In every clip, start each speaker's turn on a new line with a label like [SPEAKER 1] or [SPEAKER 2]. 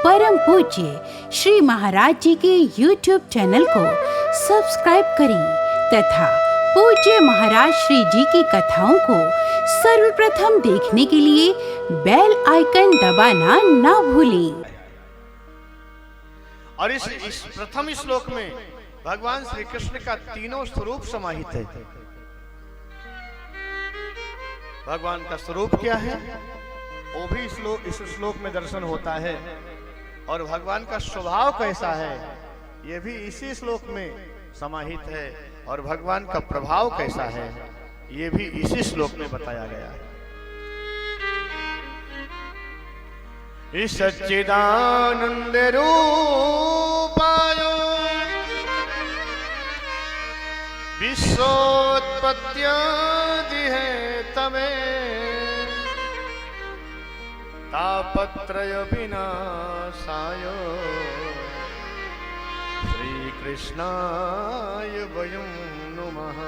[SPEAKER 1] परम पूज्य श्री महाराज जी के YouTube चैनल को सब्सक्राइब करें तथा पूज्य महाराज श्री जी की कथाओं को सर्वप्रथम देखने के लिए बेल आइकन दबाना ना भूलें।
[SPEAKER 2] और इस प्रथम श्लोक में भगवान श्री कृष्ण का तीनों स्वरूप समाहित है। भगवान का स्वरूप क्या है वो भी इस श्लोक में दर्शन होता है, और भगवान का स्वभाव कैसा है ये भी इसी श्लोक में समाहित है, और भगवान का प्रभाव कैसा है ये भी इसी श्लोक में बताया गया है। इस सच्चिदानंद रूपाय विश्वोत्पत्त्यादि है तमे तापत्रय विनाशाय श्री कृष्णाय वयं नुमः।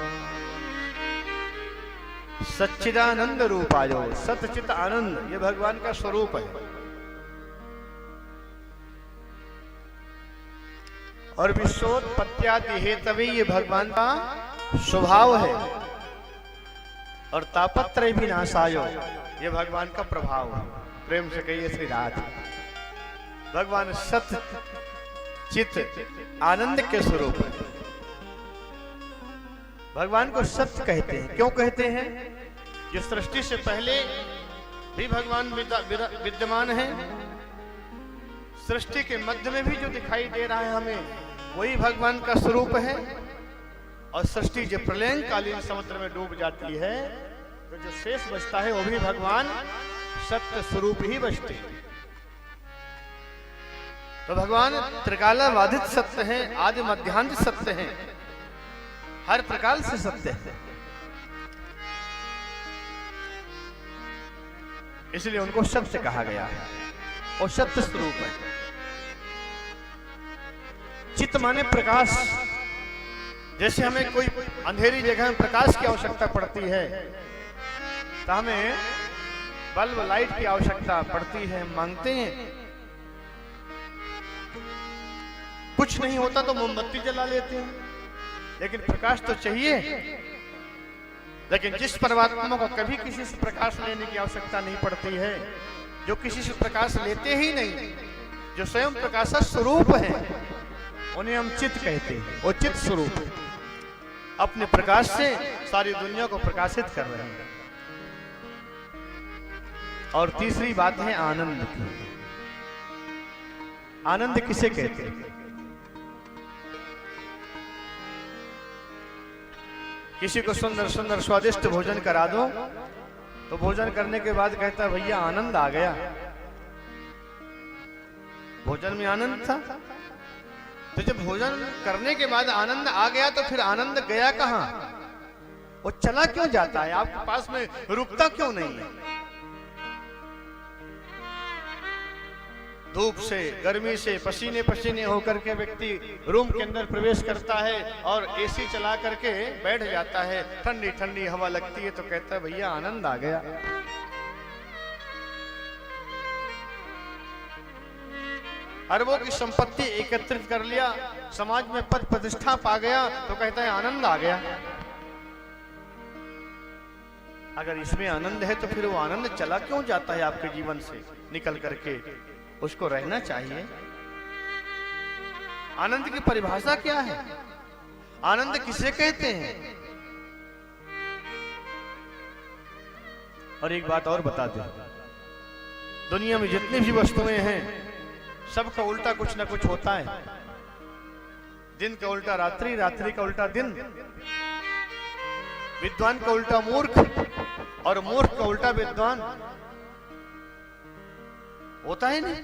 [SPEAKER 2] सच्चिदानंद रूपायो, सतचित आनंद ये भगवान का स्वरूप है, और विश्वोत्पत्त्यादि हेतवे ये भगवान का स्वभाव है, और तापत्रय विनाशाय ये भगवान का प्रभाव है। प्रेम से कहिए श्री राधे। भगवान सत चित आनंद के स्वरूप है। भगवान को सत्य कहते हैं। क्यों कहते हैं? जो सृष्टि से पहले भी भगवान विद्यमान है, सृष्टि के मध्य में भी जो दिखाई दे रहा है हमें वही भगवान का स्वरूप है, और सृष्टि जब प्रलयकालीन समुद्र में डूब जाती है तो जो शेष बचता है वो भी भगवान सत्य स्वरूप ही बचते हैं। तो भगवान त्रिकालाबाधित सत्य हैं, आदि मध्यांत सत्य हैं, हर प्रकार से सत्य है, इसलिए उनको सत्य कहा गया है और सत्य स्वरूप है। चित्त माने प्रकाश। जैसे हमें कोई अंधेरी जगह में प्रकाश की आवश्यकता पड़ती है तो हमें बल्ब लाइट की आवश्यकता पड़ती है, मांगते हैं। कुछ नहीं होता तो मोमबत्ती जला लेते हैं, लेकिन प्रकाश तो चाहिए। लेकिन जिस परमात्मा को कभी किसी से प्रकाश लेने की आवश्यकता नहीं पड़ती है, जो किसी से प्रकाश लेते ही नहीं, जो स्वयं प्रकाश स्वरूप है, उन्हें हम चित्त कहते हैं। वो चित्त स्वरूप है, अपने प्रकाश से सारी दुनिया को प्रकाशित कर रहे हैं। और तीसरी बात है आनंद की। आनंद किसे कहते हैं? किसी को सुंदर सुंदर स्वादिष्ट भोजन करा दो तो भोजन करने के बाद कहता है भैया आनंद आ गया। भोजन में आनंद था, तो जब भोजन करने के बाद आनंद आ गया तो फिर आनंद गया कहां? वो चला क्यों जाता है? आपके पास में रुकता क्यों नहीं है? धूप से, गर्मी से पसीने पसीने होकर के व्यक्ति रूम के अंदर प्रवेश करता है और एसी चला करके बैठ जाता है, ठंडी ठंडी हवा लगती है तो कहता है भैया आनंद आ गया। अरबों की संपत्ति एकत्रित कर लिया, समाज में पद प्रतिष्ठा पा गया तो कहता है आनंद आ गया। अगर इसमें आनंद है तो फिर वो आनंद चला क्यों जाता है आपके जीवन से निकल करके? उसको रहना चाहिए। आनंद की परिभाषा क्या है? आनंद किसे कहते हैं? और एक बात और बता दें, दुनिया में जितनी भी वस्तुएं हैं सबका उल्टा कुछ ना कुछ होता है। दिन का उल्टा रात्रि, रात्रि का उल्टा दिन, विद्वान का उल्टा मूर्ख, और मूर्ख का उल्टा विद्वान। होता है नहीं?